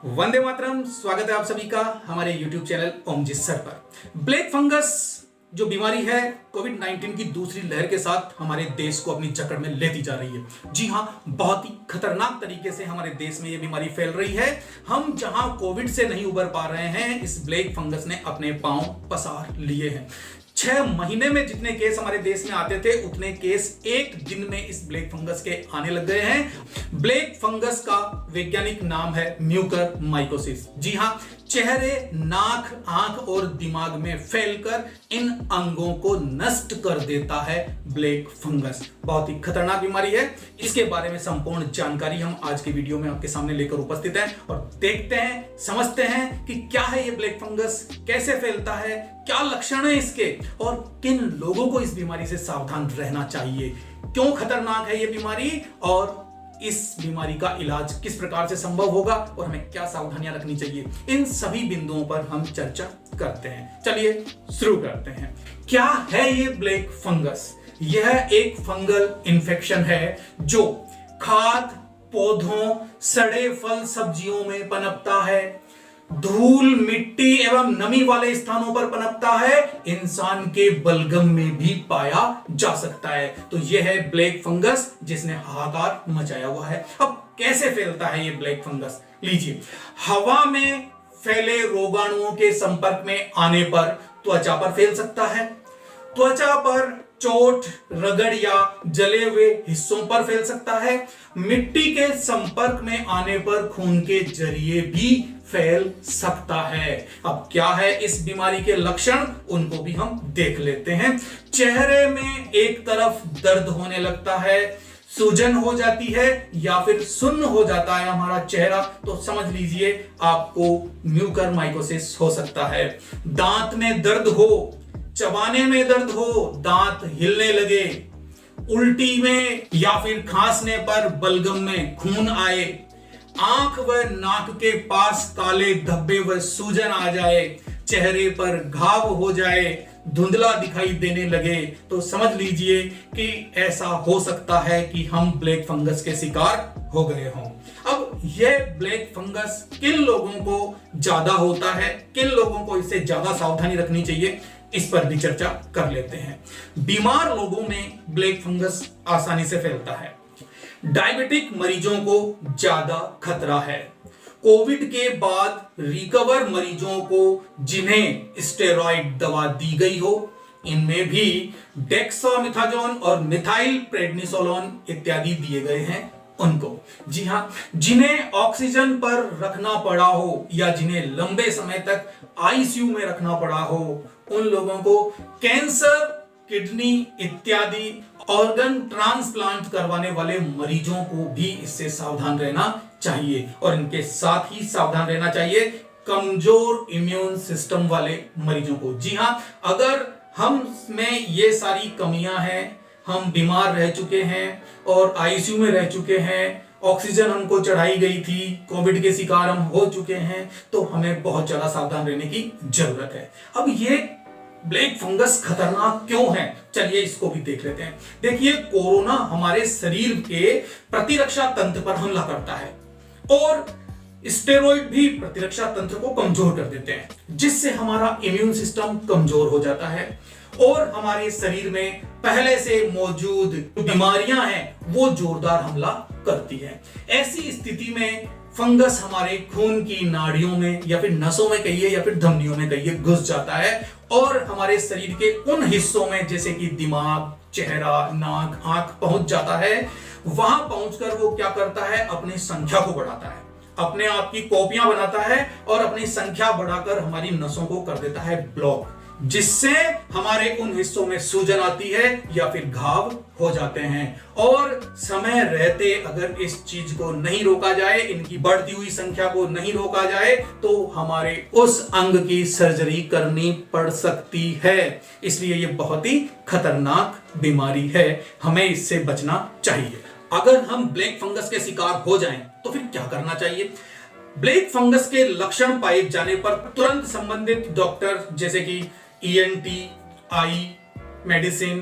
वंदे मातरम। स्वागत है आप सभी का हमारे YouTube चैनल ओमजी सर पर। ब्लैक फंगस जो बीमारी है कोविड-19 की दूसरी लहर के साथ हमारे देश को अपनी जकड़ में लेती जा रही है। जी हां, बहुत ही खतरनाक तरीके से हमारे देश में यह बीमारी फैल रही है। हम जहां कोविड से नहीं उबर पा रहे हैं, इस ब्लैक फंगस ने अपने पांव पसार लिए हैं। 6 महीने में जितने केस हमारे देश में आते थे, उतने केस एक दिन में इस ब्लैक फंगस के आने लग गए हैं। ब्लैक फंगस का वैज्ञानिक नाम है म्यूकरमाइकोसिस। जी हां, चेहरे, नाक, आंख और दिमाग में फैलकर इन अंगों को नष्ट कर देता है ब्लैक फंगस। बहुत ही खतरनाक बीमारी है। इसके बारे में संपूर्ण जानकारी हम आज की वीडियो में आपके सामने लेकर उपस्थित हैं और देखते हैं, समझते हैं कि क्या है ये ब्लैक फंगस, कैसे फैलता है, क्या लक्षण है इसके और किन लोगों को इस बीमारी से सावधान रहना चाहिए, क्यों खतरनाक है ये बीमारी और इस बीमारी का इलाज किस प्रकार से संभव होगा और हमें क्या सावधानियां रखनी चाहिए। इन सभी बिंदुओं पर हम चर्चा करते हैं। चलिए शुरू करते हैं। क्या है ये ब्लैक फंगस? यह एक फंगल इन्फेक्शन है जो खाद्य पौधों, सड़े फल सब्जियों में पनपता है, धूल, मिट्टी एवं नमी वाले स्थानों पर पनपता है, इंसान के बलगम में भी पाया जा सकता है। तो यह है ब्लैक फंगस जिसने हाहाकार मचाया हुआ है। अब कैसे फैलता है ये ब्लैक फंगस? लीजिए, हवा में फैले रोगाणुओं के संपर्क में आने पर त्वचा पर फैल सकता है, त्वचा पर चोट, रगड़ या जले हुए हिस्सों पर फैल सकता है, मिट्टी के संपर्क में आने पर खून के जरिए भी फैल सकता है। अब क्या है इस बीमारी के लक्षण, उनको भी हम देख लेते हैं। चेहरे में एक तरफ दर्द होने लगता है, सूजन हो जाती है या फिर सुन्न हो जाता है हमारा चेहरा, तो समझ लीजिए आपको म्यूकरमाइकोसिस हो सकता है। दांत में दर्द हो, चबाने में दर्द हो, दांत हिलने लगे, उल्टी में या फिर खांसने पर बलगम में खून आए, आंख व नाक के पास काले धब्बे व सूजन आ जाए, चेहरे पर घाव हो जाए, धुंधला दिखाई देने लगे, तो समझ लीजिए कि ऐसा हो सकता है कि हम ब्लैक फंगस के शिकार हो गए हों। अब यह ब्लैक फंगस किन लोगों को ज्यादा होता है, किन लोगों को इससे ज्यादा सावधानी रखनी चाहिए, इस पर भी चर्चा कर लेते हैं। बीमार लोगों में ब्लैक फंगस आसानी से फैलता है। डायबिटिक मरीजों को ज्यादा खतरा है। कोविड के बाद रिकवर मरीजों को जिन्हें स्टेरॉइड दवा दी गई हो, इनमें भी डेक्सामेथासोन और मिथाइल प्रेडनिसोलोन इत्यादि दिए गए हैं उनको। जी हां, जिन्हें ऑक्सीजन पर रखना पड़ा हो या जिन्हें लंबे समय तक आईसीयू में रखना पड़ा हो, उन लोगों को कैंसर, किडनी इत्यादि ऑर्गन ट्रांसप्लांट करवाने वाले मरीजों को भी इससे सावधान रहना चाहिए और इनके साथ ही सावधान रहना चाहिए कमजोर इम्यून सिस्टम वाले मरीजों को। जी हां, अगर हम में ये सारी कमियां हैं, हम बीमार रह चुके हैं और आईसीयू में रह चुके हैं, ऑक्सीजन हमको चढ़ाई गई थी, कोविड के शिकार हम हो चुके हैं, तो हमें बहुत ज्यादा सावधान रहने की जरूरत है। अब ये ब्लैक फंगस खतरनाक क्यों है, चलिए इसको भी देख लेते हैं। देखिए, कोरोना हमारे शरीर के प्रतिरक्षा तंत्र पर हमला करता है और स्टेरॉइड भी प्रतिरक्षा तंत्र को कमजोर कर देते हैं, जिससे हमारा इम्यून सिस्टम कमजोर हो जाता है और हमारे शरीर में पहले से मौजूद बीमारियां हैं वो जोरदार हमला करती है। ऐसी स्थिति में फंगस हमारे खून की नाड़ियों में या फिर नसों में कहिए या फिर धमनियों में कहिए घुस जाता है और हमारे शरीर के उन हिस्सों में जैसे कि दिमाग, चेहरा, नाक, आंख पहुंच जाता है। वहां पहुंचकर वो क्या करता है, अपनी संख्या को बढ़ाता है, अपने आप की कॉपियां बनाता है और अपनी संख्या बढ़ाकर हमारी नसों को कर देता है ब्लॉक, जिससे हमारे उन हिस्सों में सूजन आती है या फिर घाव हो जाते हैं। और समय रहते अगर इस चीज को नहीं रोका जाए, इनकी बढ़ती हुई संख्या को नहीं रोका जाए, तो हमारे उस अंग की सर्जरी करनी पड़ सकती है। इसलिए ये बहुत ही खतरनाक बीमारी है, हमें इससे बचना चाहिए। अगर हम ब्लैक फंगस के शिकार हो जाएं, तो फिर क्या करना चाहिए? ब्लैक फंगस के लक्षण पाए जाने पर तुरंत संबंधित डॉक्टर जैसे कि ईएनटी, आई मेडिसिन,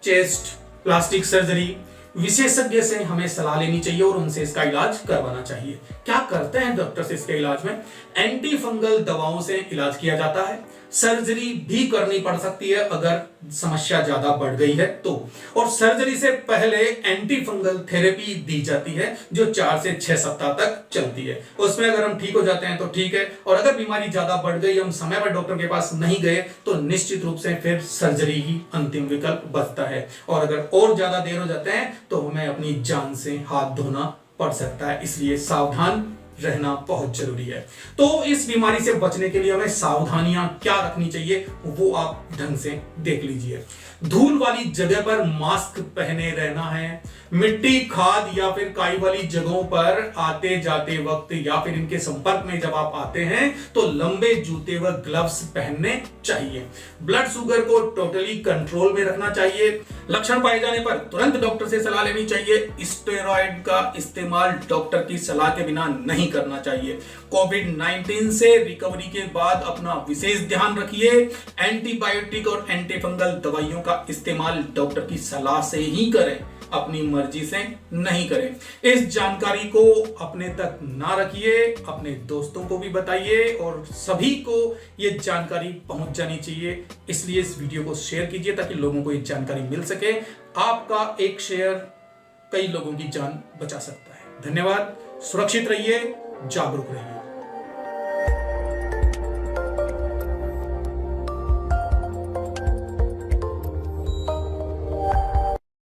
चेस्ट, प्लास्टिक सर्जरी विशेषज्ञ से हमें सलाह लेनी चाहिए और उनसे इसका इलाज करवाना चाहिए। क्या करते हैं डॉक्टर्स इसके इलाज में? एंटी फंगल दवाओं से इलाज किया जाता है। सर्जरी भी करनी पड़ सकती है अगर समस्या ज्यादा बढ़ गई है तो, और सर्जरी से पहले एंटी फंगल थेरेपी दी जाती है जो 4 से 6 सप्ताह तक चलती है। उसमें अगर हम ठीक हो जाते हैं तो ठीक है, और अगर बीमारी ज्यादा बढ़ गई, हम समय पर डॉक्टर के पास नहीं गए, तो निश्चित रूप से फिर सर्जरी ही अंतिम विकल्प बचता है। और अगर और ज्यादा देर हो जाते हैं तो हमें अपनी जान से हाथ धोना पड़ सकता है, इसलिए सावधान रहना बहुत जरूरी है। तो इस बीमारी से बचने के लिए हमें सावधानियां क्या रखनी चाहिए वो आप ढंग से देख लीजिए। धूल वाली जगह पर मास्क पहने रहना है। मिट्टी, खाद या फिर काई वाली जगहों पर आते जाते वक्त या फिर इनके संपर्क में जब आप आते हैं तो लंबे जूते व ग्लव्स पहनने चाहिए। ब्लड शुगर को टोटली कंट्रोल में रखना चाहिए। लक्षण पाए जाने पर तुरंत डॉक्टर से सलाह लेनी चाहिए। स्टेरॉइड का इस्तेमाल डॉक्टर की सलाह के बिना नहीं करना चाहिए। कोविड-19 से रिकवरी के बाद अपना विशेष ध्यान रखिए। एंटीबायोटिक और एंटीफंगल दवाइयों का इस्तेमाल डॉक्टर की सलाह से ही करें, अपनी मर्जी से नहीं करें। इस जानकारी को अपने तक ना रखिए, अपने दोस्तों को भी बताइए और सभी को ये जानकारी पहुंच जानी चाहिए। इसलिए इस वीडियो को शेयर कीजिए ताकि लोगों को ये जानकारी मिल सके। आपका एक शेयर कई लोगों की जान बचा सकता है। धन्यवाद। सुरक्षित रहिए, जागरूक रहिए।